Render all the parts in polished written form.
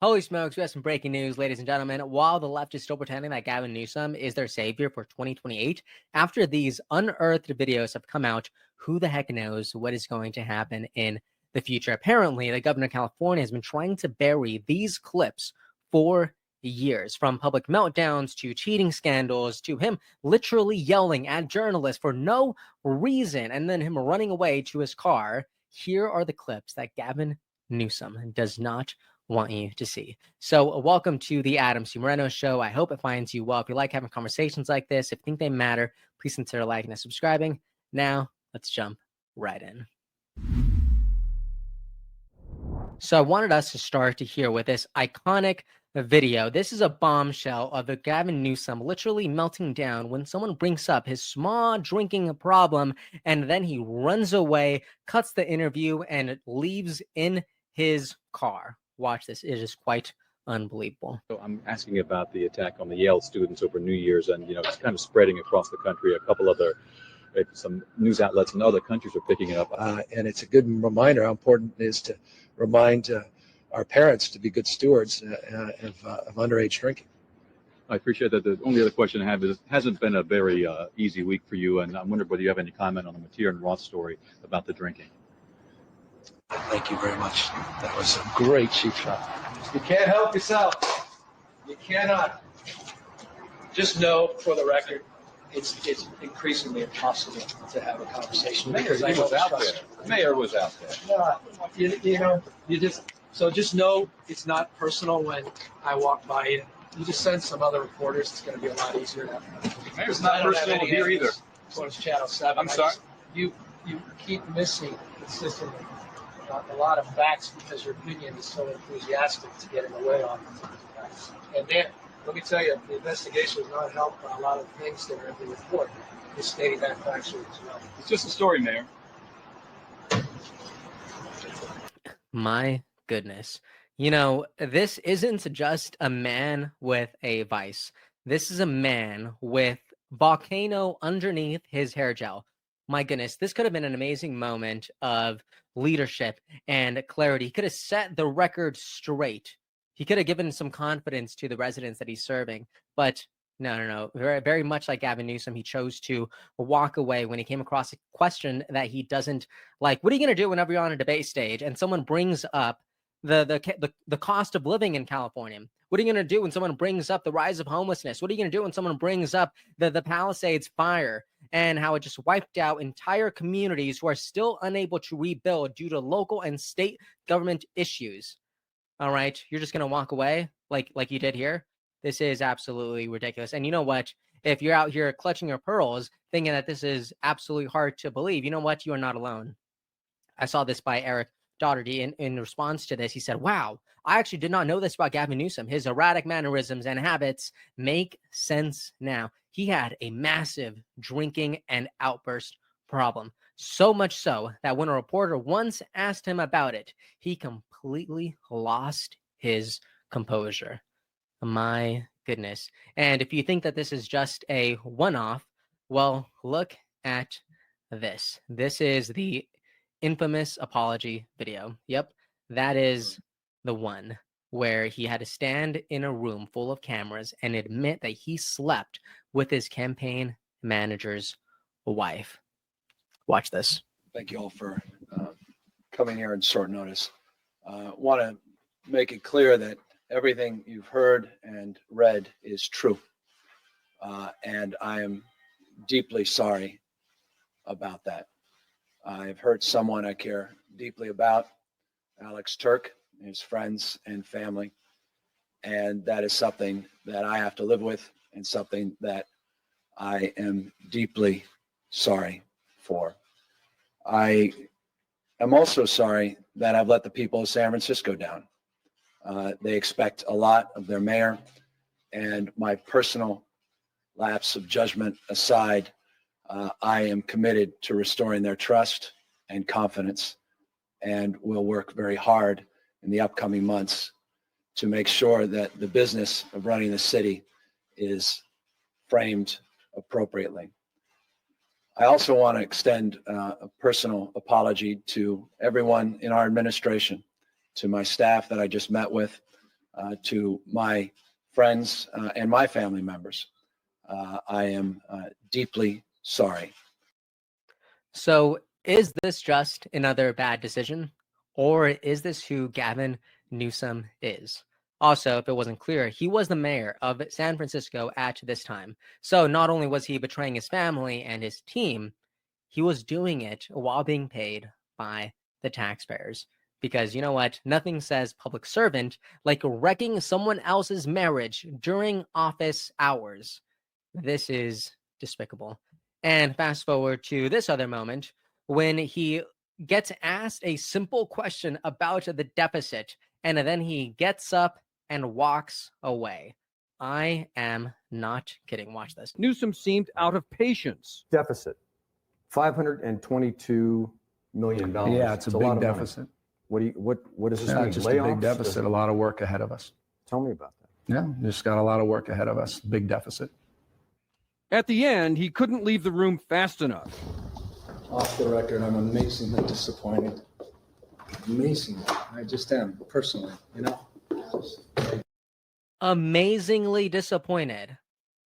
Holy smokes, we have some breaking news, ladies and gentlemen. While the left is still pretending that Gavin Newsom is their savior for 2028, after these unearthed videos have come out, who the heck knows what is going to happen in the future? Apparently, the governor of California has been trying to bury these clips for years, from public meltdowns to cheating scandals to him literally yelling at journalists for no reason and then him running away to his car. Here are the clips that Gavin Newsom does not want you to see. So welcome to the Adam C. Moreno Show. I hope it finds you well. If you like having conversations like this, if you think they matter, please consider liking and subscribing. Now, let's jump right in. So I wanted us to start here with this iconic video. This is a bombshell of a Gavin Newsom literally melting down when someone brings up his small drinking problem, and then he runs away, cuts the interview, and leaves in his car. Watch this. It is quite unbelievable. So I'm asking about the attack on the Yale students over New Year's, and it's kind of spreading across the country. A couple other, some news outlets in other countries are picking it up. And it's a good reminder how important it is to remind our parents to be good stewards of underage drinking. I appreciate that. The only other question I have is, it hasn't been a very easy week for you, and I'm wondering whether you have any comment on the Mateer and Roth story about the drinking. Thank you very much. That was a great cheap shot. You can't help yourself. You cannot. Just know, for the record, it's increasingly impossible to have a conversation. The mayor was out there. The mayor was out there. So just know it's not personal when I walk by you. You just send some other reporters. It's going to be a lot easier now. The mayor's not personal here either. Towards Channel 7. I'm sorry. You keep missing consistently a lot of facts because your opinion is so enthusiastic to get in the way on facts. And then, let me tell you, the investigation was not helped by a lot of things that are in the report. It's stating that factually as well. It's just a story, Mayor. My goodness. This isn't just a man with a vice. This is a man with volcano underneath his hair gel. My goodness, this could have been an amazing moment of leadership and clarity. He could have set the record straight. He could have given some confidence to the residents that he's serving. But no. Very, very much like Gavin Newsom, he chose to walk away when he came across a question that he doesn't like. What are you going to do whenever you're on a debate stage and someone brings up the cost of living in California? What are you going to do when someone brings up the rise of homelessness? What are you going to do when someone brings up the Palisades fire and how it just wiped out entire communities who are still unable to rebuild due to local and state government issues? All right, you're just going to walk away like you did here? This is absolutely ridiculous. And you know what? If you're out here clutching your pearls, thinking that this is absolutely hard to believe, you know what? You are not alone. I saw this by Eric Doherty in response to this. He said, wow, I actually did not know this about Gavin Newsom. His erratic mannerisms and habits make sense now. He had a massive drinking and outburst problem. So much so that when a reporter once asked him about it, he completely lost his composure. My goodness. And if you think that this is just a one-off, well, look at this. This is the infamous apology video. Yep, that is the one where he had to stand in a room full of cameras and admit that he slept with his campaign manager's wife. Watch this. Thank you all for coming here on short notice. Want to make it clear that everything you've heard and read is true. And I am deeply sorry about that. I've hurt someone I care deeply about, Alex Turk, his friends and family. And that is something that I have to live with and something that I am deeply sorry for. I am also sorry that I've let the people of San Francisco down. They expect a lot of their mayor, and my personal lapse of judgment aside, I am committed to restoring their trust and confidence, and will work very hard in the upcoming months to make sure that the business of running the city is framed appropriately. I also want to extend a personal apology to everyone in our administration, to my staff that I just met with, to my friends and my family members. I am deeply sorry. So, is this just another bad decision, or is this who Gavin Newsom is? Also, if it wasn't clear, he was the mayor of San Francisco at this time. So, not only was he betraying his family and his team, he was doing it while being paid by the taxpayers. Because you know what? Nothing says public servant like wrecking someone else's marriage during office hours. This is despicable. And fast forward to this other moment when he gets asked a simple question about the deficit, and then he gets up and walks away. I am not kidding. Watch this. Newsom seemed out of patience. Deficit, $522 million. Yeah, it's a lot big of money. deficit. What does this It's mean? not just a Layoffs? big deficit, a lot of work ahead of us. Tell me about that. Yeah, just got a lot of work ahead of us. Big deficit. At the end, he couldn't leave the room fast enough. Off the record, I'm amazingly disappointed. Amazingly. I just am, personally, you know? Amazingly disappointed.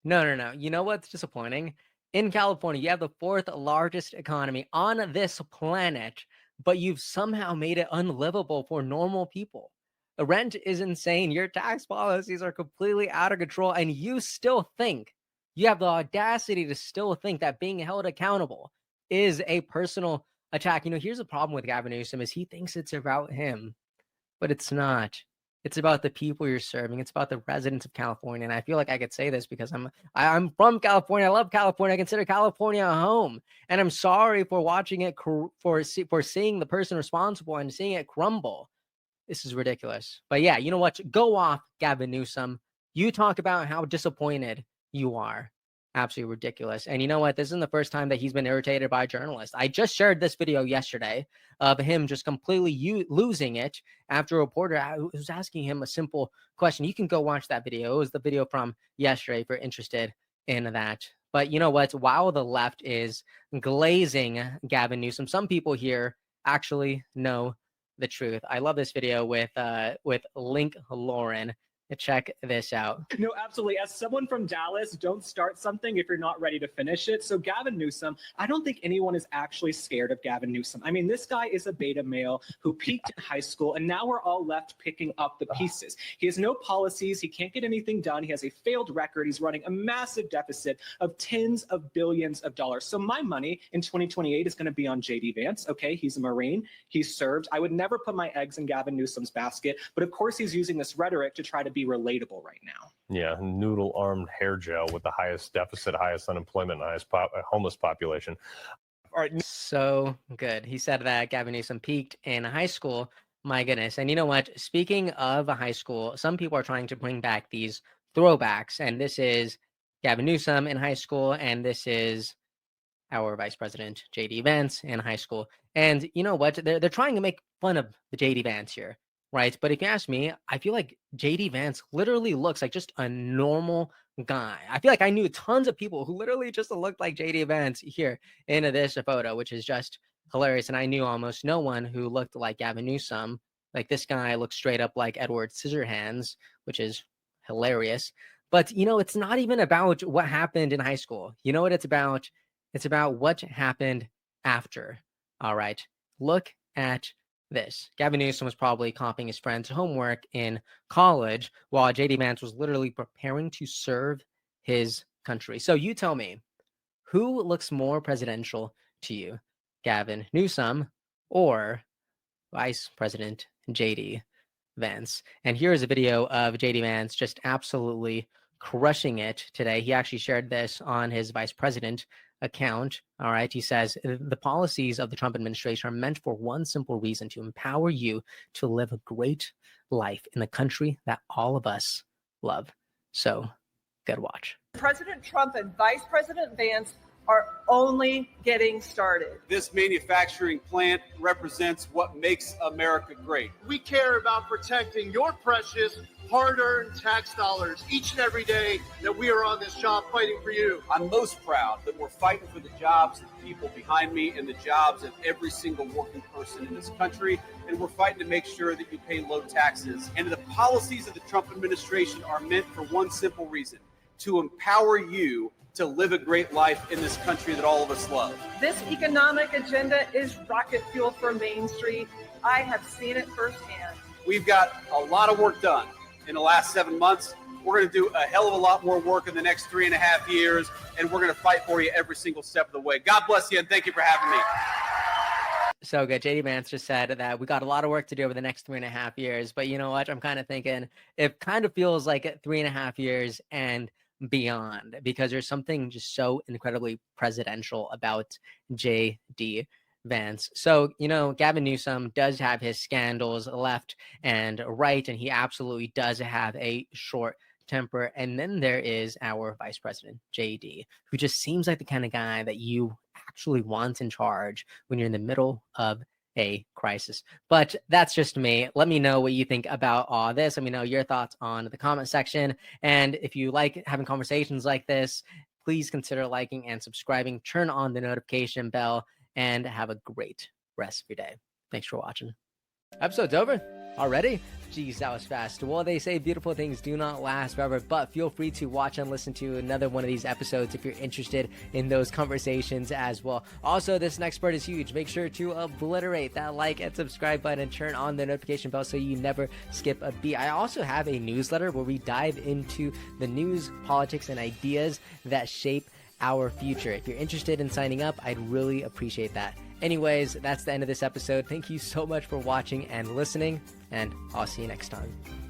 No. You know what's disappointing? In California, you have the fourth largest economy on this planet, but you've somehow made it unlivable for normal people. The rent is insane. Your tax policies are completely out of control, and you still think, you have the audacity to still think that being held accountable is a personal attack. You know, here's the problem with Gavin Newsom is he thinks it's about him, but it's not. It's about the people you're serving. It's about the residents of California. And I feel like I could say this because I'm from California. I love California. I consider California a home. And I'm sorry for watching it, for seeing the person responsible and seeing it crumble. This is ridiculous. But yeah, you know what? Go off, Gavin Newsom. You talk about how disappointed you are. Absolutely ridiculous. And you know what? This isn't the first time that he's been irritated by journalists. I just shared this video yesterday of him just completely losing it after a reporter was asking him a simple question. You can go watch that video. It was the video from yesterday if you're interested in that. But you know what? While the left is glazing Gavin Newsom, some people here actually know the truth. I love this video with Link Lauren. Check this out. No, absolutely. As someone from Dallas, don't start something if you're not ready to finish it. So Gavin Newsom, I don't think anyone is actually scared of Gavin Newsom. I mean, this guy is a beta male who peaked in high school, and now we're all left picking up the pieces. He has no policies. He can't get anything done. He has a failed record. He's running a massive deficit of tens of billions of dollars. So my money in 2028 is going to be on JD Vance. Okay, he's a Marine. He's served. I would never put my eggs in Gavin Newsom's basket, but of course he's using this rhetoric to try to be relatable right now. Yeah, noodle-armed hair gel with the highest deficit, highest unemployment, highest homeless population. All right. So good. He said that Gavin Newsom peaked in high school. My goodness. And you know what? Speaking of high school, some people are trying to bring back these throwbacks. And this is Gavin Newsom in high school. And this is our Vice President, JD Vance, in high school. And you know what? They're trying to make fun of the JD Vance here. Right. But if you ask me, I feel like JD Vance literally looks like just a normal guy. I feel like I knew tons of people who literally just looked like JD Vance here in this photo, which is just hilarious. And I knew almost no one who looked like Gavin Newsom. Like this guy looks straight up like Edward Scissorhands, which is hilarious. But, you know, it's not even about what happened in high school. You know what it's about? It's about what happened after. All right. Look at this. Gavin Newsom was probably copying his friend's homework in college while JD Vance was literally preparing to serve his country. So you tell me, who looks more presidential to you, Gavin Newsom or Vice President JD Vance? And here's a video of JD Vance just absolutely crushing it today. He actually shared this on his vice president account. All right. He says the policies of the Trump administration are meant for one simple reason: to empower you to live a great life in the country that all of us love. So good watch. President Trump and Vice President Vance are only getting started. This manufacturing plant represents what makes America great. We care about protecting your precious, hard-earned tax dollars each and every day that we are on this job fighting for you. I'm most proud that we're fighting for the jobs of the people behind me and the jobs of every single working person in this country. And we're fighting to make sure that you pay low taxes. And the policies of the Trump administration are meant for one simple reason: to empower you to live a great life in this country that all of us love. This economic agenda is rocket fuel for Main Street. I have seen it firsthand. We've got a lot of work done in the last 7 months. We're going to do a hell of a lot more work in the next 3.5 years, and we're going to fight for you every single step of the way. God bless you, and thank you for having me. So good. JD Vance just said that we got a lot of work to do over the next 3.5 years. But you know what? I'm kind of thinking it kind of feels like 3.5 years and beyond, because there's something just so incredibly presidential about JD Vance. So, you know, Gavin Newsom does have his scandals left and right, and he absolutely does have a short temper. And then there is our vice president, JD, who just seems like the kind of guy that you actually want in charge when you're in the middle of a crisis. But that's just me. Let me know what you think about all this. Let me know your thoughts on the comment section. And if you like having conversations like this, please consider liking and subscribing. Turn on the notification bell and have a great rest of your day. Thanks for watching. Episode's over already? Geez, that was fast. Well, they say beautiful things do not last forever, but feel free to watch and listen to another one of these episodes if you're interested in those conversations as well. Also, this next part is huge. Make sure to obliterate that like and subscribe button and turn on the notification bell so you never skip a beat. I also have a newsletter where we dive into the news, politics, and ideas that shape our future. If you're interested in signing up, I'd really appreciate that. Anyways, that's the end of this episode. Thank you so much for watching and listening, and I'll see you next time.